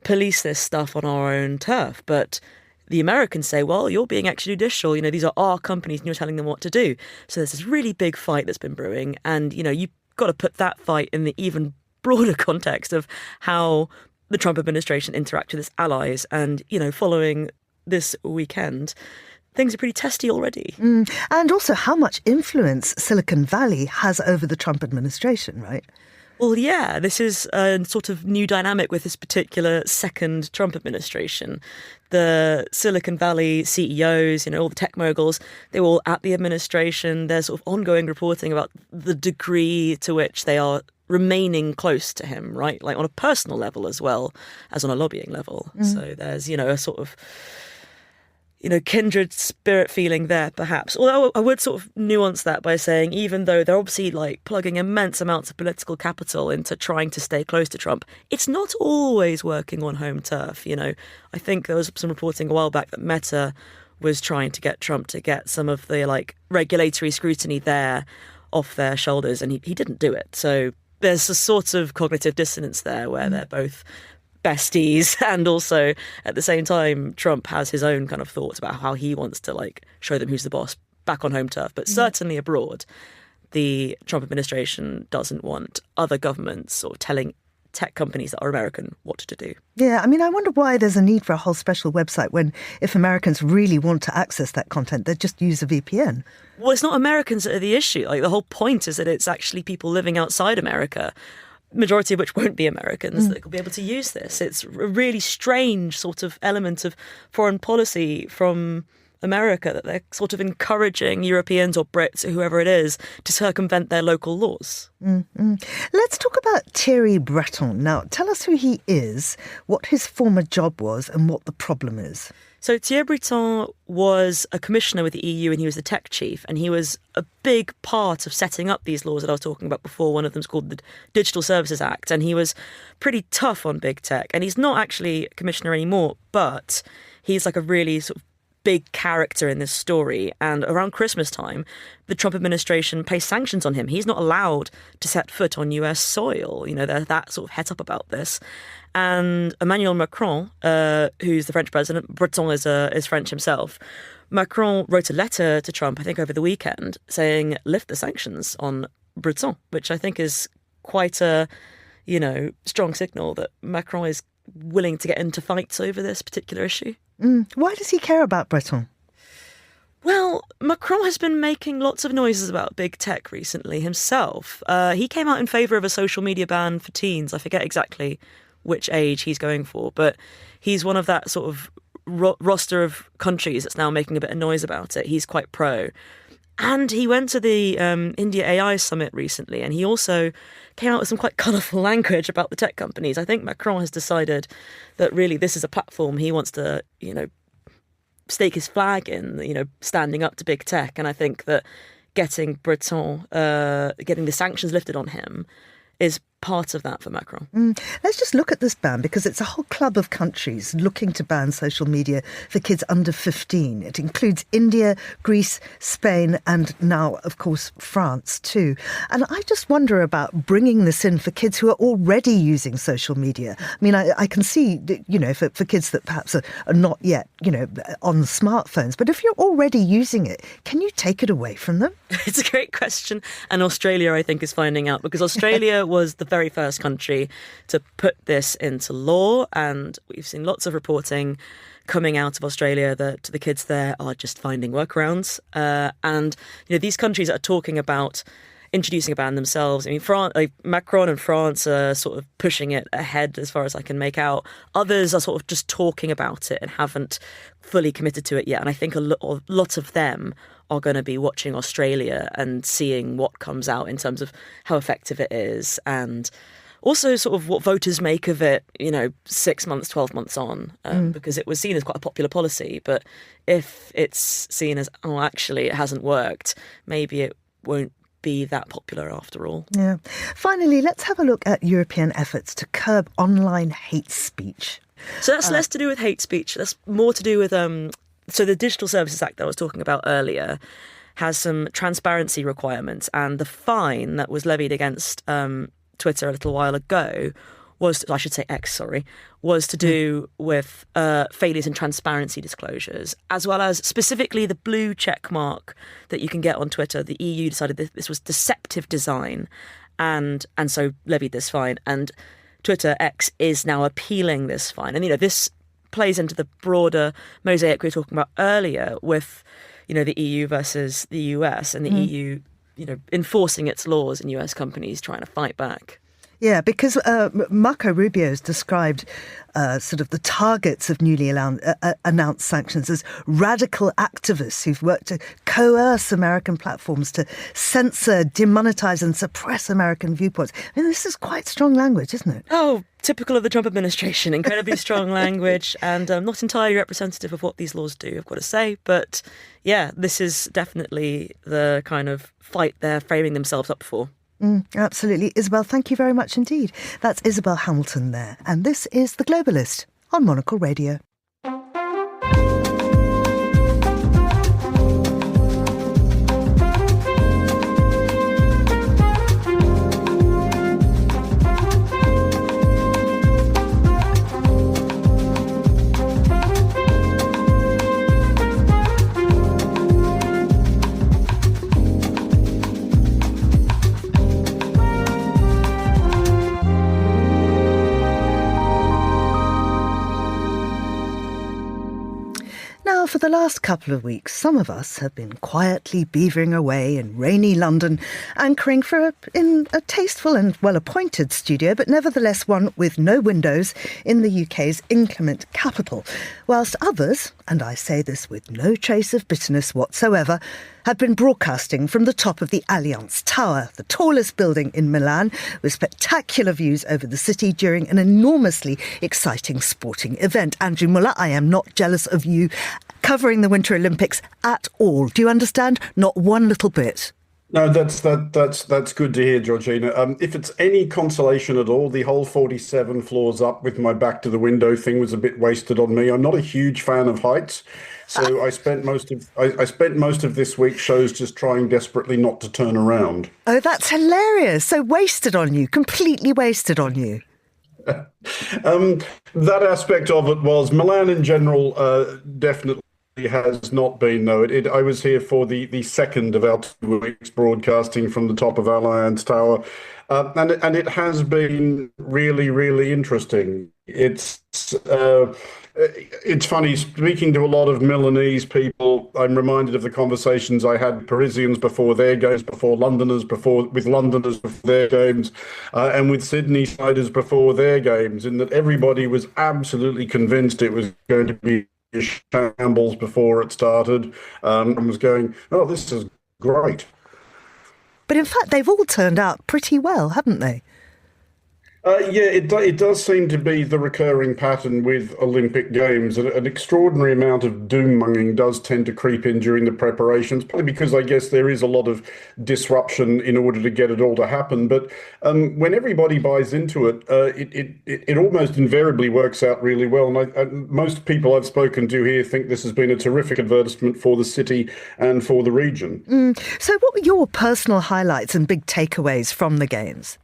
police this stuff on our own turf. But the Americans say, well, you're being extrajudicial. These are our companies and you're telling them what to do. So there's this really big fight that's been brewing. And, you've got to put that fight in the even broader context of how the Trump administration interacts with its allies. And, following this weekend, things are pretty testy already. And also how much influence Silicon Valley has over the Trump administration, right? Well, yeah, this is a sort of new dynamic with this particular second Trump administration. The Silicon Valley CEOs, all the tech moguls, they were all at the administration. There's sort of ongoing reporting about the degree to which they are remaining close to him, right? Like on a personal level as well as on a lobbying level. So there's, a sort of kindred spirit feeling there, perhaps. Although I would sort of nuance that by saying, even though they're obviously plugging immense amounts of political capital into trying to stay close to Trump, it's not always working on home turf. I think there was some reporting a while back that Meta was trying to get Trump to get some of the regulatory scrutiny there off their shoulders, and he didn't do it. So there's a sort of cognitive dissonance there where they're both besties, and also at the same time Trump has his own kind of thoughts about how he wants to show them who's the boss back on home turf. But certainly abroad, the Trump administration doesn't want other governments sort of telling tech companies that are American what to do. Yeah, I wonder why there's a need for a whole special website when if Americans really want to access that content, they just use a VPN. Well, it's not Americans that are the issue. The whole point is that it's actually people living outside America, majority of which won't be Americans, that will be able to use this. It's a really strange sort of element of foreign policy from America that they're sort of encouraging Europeans or Brits or whoever it is to circumvent their local laws. Let's talk about Thierry Breton. Now, tell us who he is, what his former job was and what the problem is. So Thierry Breton was a commissioner with the EU and he was the tech chief, and he was a big part of setting up these laws that I was talking about before. One of them's called the Digital Services Act, and he was pretty tough on big tech. And he's not actually a commissioner anymore, but he's a really sort of big character in this story. And around Christmas time, the Trump administration placed sanctions on him. He's not allowed to set foot on US soil. They're that sort of het up about this. And Emmanuel Macron, who's the French president, Breton is French himself, Macron wrote a letter to Trump, I think over the weekend, saying lift the sanctions on Breton, which I think is quite a, strong signal that Macron is willing to get into fights over this particular issue. Why does he care about Breton? Well, Macron has been making lots of noises about big tech recently himself. He came out in favour of a social media ban for teens. I forget exactly which age he's going for, but he's one of that sort of roster of countries that's now making a bit of noise about it. He's quite pro. And he went to the India AI Summit recently, and he also came out with some quite colourful language about the tech companies. I think Macron has decided that really this is a platform he wants to, stake his flag in, standing up to big tech. And I think that getting Breton, getting the sanctions lifted on him is part of that for Macron. Let's just look at this ban, because it's a whole club of countries looking to ban social media for kids under 15. It includes India, Greece, Spain, and now, of course, France too. And I just wonder about bringing this in for kids who are already using social media. I can see, for kids that perhaps are not yet, on smartphones. But if you're already using it, can you take it away from them? It's a great question. And Australia, I think, is finding out, because Australia was the very first country to put this into law, and we've seen lots of reporting coming out of Australia that the kids there are just finding workarounds. And these countries are talking about introducing a ban themselves. Macron and France are sort of pushing it ahead as far as I can make out. Others are sort of just talking about it and haven't fully committed to it yet. And I think a lot of them are going to be watching Australia and seeing what comes out in terms of how effective it is, and also sort of what voters make of it, 6 months, 12 months on, because it was seen as quite a popular policy. But if it's seen as, actually it hasn't worked, maybe it won't be that popular after all. Yeah. Finally, let's have a look at European efforts to curb online hate speech. So that's less to do with hate speech. That's more to do with so the Digital Services Act that I was talking about earlier has some transparency requirements, and the fine that was levied against Twitter a little while ago was to do with failures in transparency disclosures, as well as specifically the blue check mark that you can get on Twitter. The EU decided that this was deceptive design and so levied this fine. And Twitter X is now appealing this fine. And, this plays into the broader mosaic we were talking about earlier with, the EU versus the US, and the EU, enforcing its laws and US companies trying to fight back. Yeah, because Marco Rubio has described sort of the targets of newly announced sanctions as radical activists who've worked to coerce American platforms to censor, demonetize and suppress American viewpoints. I mean, this is quite strong language, isn't it? Oh, typical of the Trump administration. Incredibly strong language, and not entirely representative of what these laws do, I've got to say. But yeah, this is definitely the kind of fight they're framing themselves up for. Absolutely. Isabel, thank you very much indeed. That's Isabel Hamilton there. And this is The Globalist on Monocle Radio. For the last couple of weeks, some of us have been quietly beavering away in rainy London, anchoring in a tasteful and well-appointed studio, but nevertheless one with no windows in the UK's inclement capital, whilst others, and I say this with no trace of bitterness whatsoever, have been broadcasting from the top of the Allianz Tower, the tallest building in Milan, with spectacular views over the city during an enormously exciting sporting event. Andrew Muller, I am not jealous of you covering the Winter Olympics at all. Do you understand? Not one little bit. No, that's good to hear, Georgina. If it's any consolation at all, the whole 47 floors up with my back to the window thing was a bit wasted on me. I'm not a huge fan of heights, so I spent most of this week's shows just trying desperately not to turn around. Oh, that's hilarious! So wasted on you, completely wasted on you. That aspect of it was Milan in general definitely has not been, though. I was here for the second of our 2 weeks broadcasting from the top of Allianz Tower, and it has been really, really interesting. It's funny, speaking to a lot of Milanese people, I'm reminded of the conversations I had with Parisians before their games, with Londoners before their games, and with Sydney siders before their games, in that everybody was absolutely convinced it was going to be a shambles before it started, and was going, oh, this is great. But in fact, they've all turned out pretty well, haven't they? Yeah, it does seem to be the recurring pattern with Olympic Games. An extraordinary amount of doom-mongering does tend to creep in during the preparations, probably because I guess there is a lot of disruption in order to get it all to happen. But when everybody buys into it, it almost invariably works out really well. And most people I've spoken to here think this has been a terrific advertisement for the city and for the region. So what were your personal highlights and big takeaways from the Games?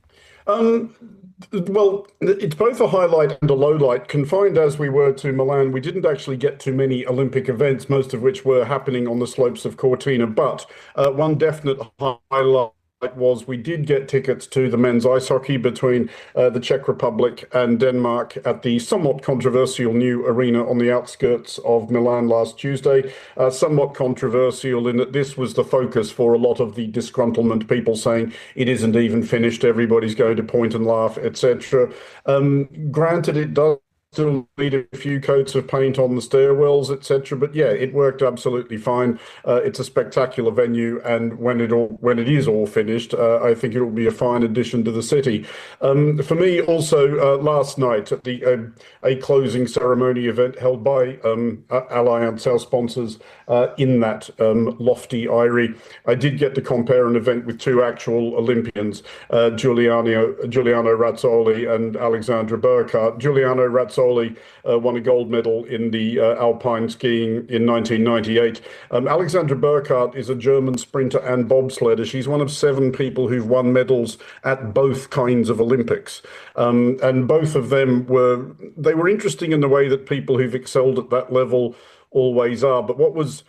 Well, it's both a highlight and a lowlight. Confined as we were to Milan, we didn't actually get too many Olympic events, most of which were happening on the slopes of Cortina. But one definite highlight was we did get tickets to the men's ice hockey between the Czech Republic and Denmark at the somewhat controversial new arena on the outskirts of Milan last Tuesday. Somewhat controversial in that this was the focus for a lot of the disgruntlement, people saying it isn't even finished, everybody's going to point and laugh, etc. Granted, it does still need a few coats of paint on the stairwells, etc. But yeah, it worked absolutely fine. It's a spectacular venue, and when it is all finished, I think it will be a fine addition to the city. For me, also last night at a closing ceremony event held by Alliance, our sponsors, in that lofty eyrie, I did get to compare an event with two actual Olympians, Giuliano Razzoli and Alexandra Burkhardt. Giuliano Razzoli won a gold medal in the alpine skiing in 1998. Alexandra Burkhardt is a German sprinter and bobsledder. She's one of 7 people who've won medals at both kinds of Olympics. And both of them were interesting in the way that people who've excelled at that level always are. But what was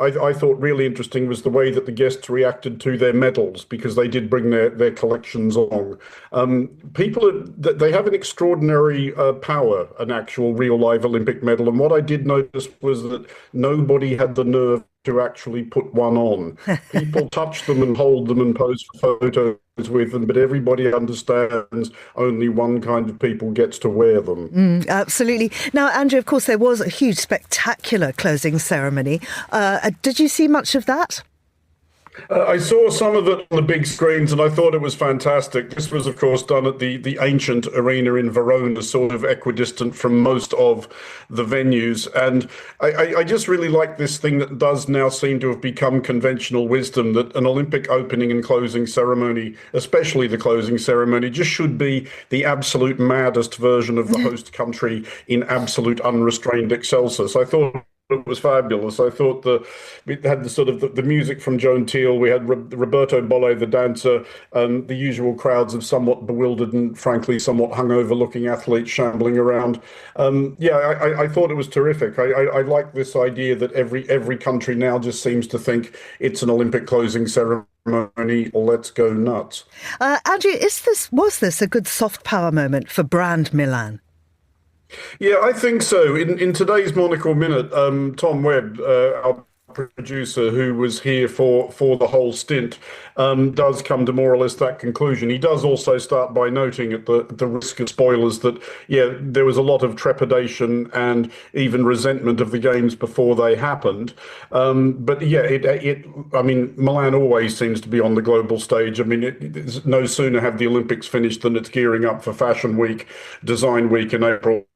I thought really interesting was the way that the guests reacted to their medals, because they did bring their collections along. They have an extraordinary power, an actual real live Olympic medal. And what I did notice was that nobody had the nerve to actually put one on. People touch them and hold them and pose for photos with them, but everybody understands only one kind of people gets to wear them. Absolutely. Now, Andrew, of course, there was a huge, spectacular closing ceremony. Did you see much of that? I saw some of it on the big screens, and I thought it was fantastic. This was, of course, done at the ancient arena in Verona, sort of equidistant from most of the venues. And I just really like this thing that does now seem to have become conventional wisdom, that an Olympic opening and closing ceremony, especially the closing ceremony, just should be the absolute maddest version of the host country in absolute unrestrained excelsis. I thought it was fabulous. I thought we had the music from Joan Teal. We had Roberto Bolle, the dancer, and the usual crowds of somewhat bewildered and frankly somewhat hungover-looking athletes shambling around. I thought it was terrific. I like this idea that every country now just seems to think it's an Olympic closing ceremony. Let's go nuts. Andrew, was this a good soft power moment for brand Milan? Yeah, I think so. In today's Monocle Minute, Tom Webb, our producer, who was here for the whole stint, does come to more or less that conclusion. He does also start by noting, at the risk of spoilers, that there was a lot of trepidation and even resentment of the games before they happened. But Milan always seems to be on the global stage. I mean, no sooner have the Olympics finished than it's gearing up for Fashion Week, Design Week in April.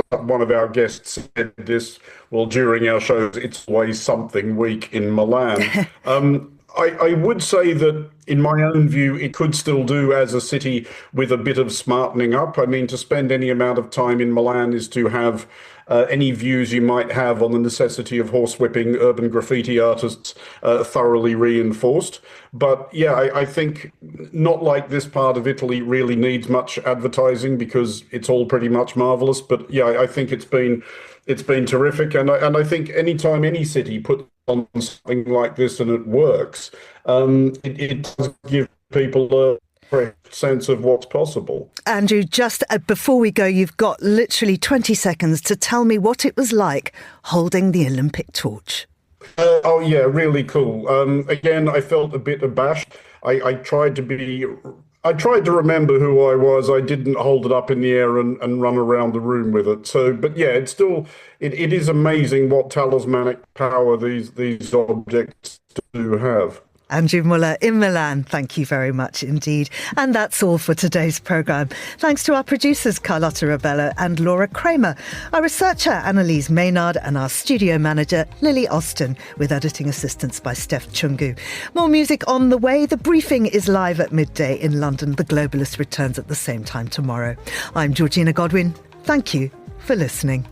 One of our guests said this, well, during our shows, it's always something week in Milan. I would say that, in my own view, it could still do as a city with a bit of smartening up. I mean, to spend any amount of time in Milan is to have any views you might have on the necessity of horsewhipping urban graffiti artists thoroughly reinforced. But yeah, I think not like this part of Italy really needs much advertising, because it's all pretty much marvelous. But yeah, I think it's been terrific, and I think anytime any city puts on something like this and it works, it does give people a sense of what's possible. Andrew, just before we go, you've got literally 20 seconds to tell me what it was like holding the Olympic torch. Really cool. Again, I felt a bit abashed. I tried to remember who I was. I didn't hold it up in the air and run around the room with it. So, but yeah, it is amazing what talismanic power these objects do have. Andrew Muller in Milan, thank you very much indeed. And that's all for today's programme. Thanks to our producers Carlotta Rebello and Laura Kramer, our researcher Annalise Maynard, and our studio manager Lily Austin, with editing assistance by Steph Chungu. More music on the way. The Briefing is live at midday in London. The Globalist returns at the same time tomorrow. I'm Georgina Godwin. Thank you for listening.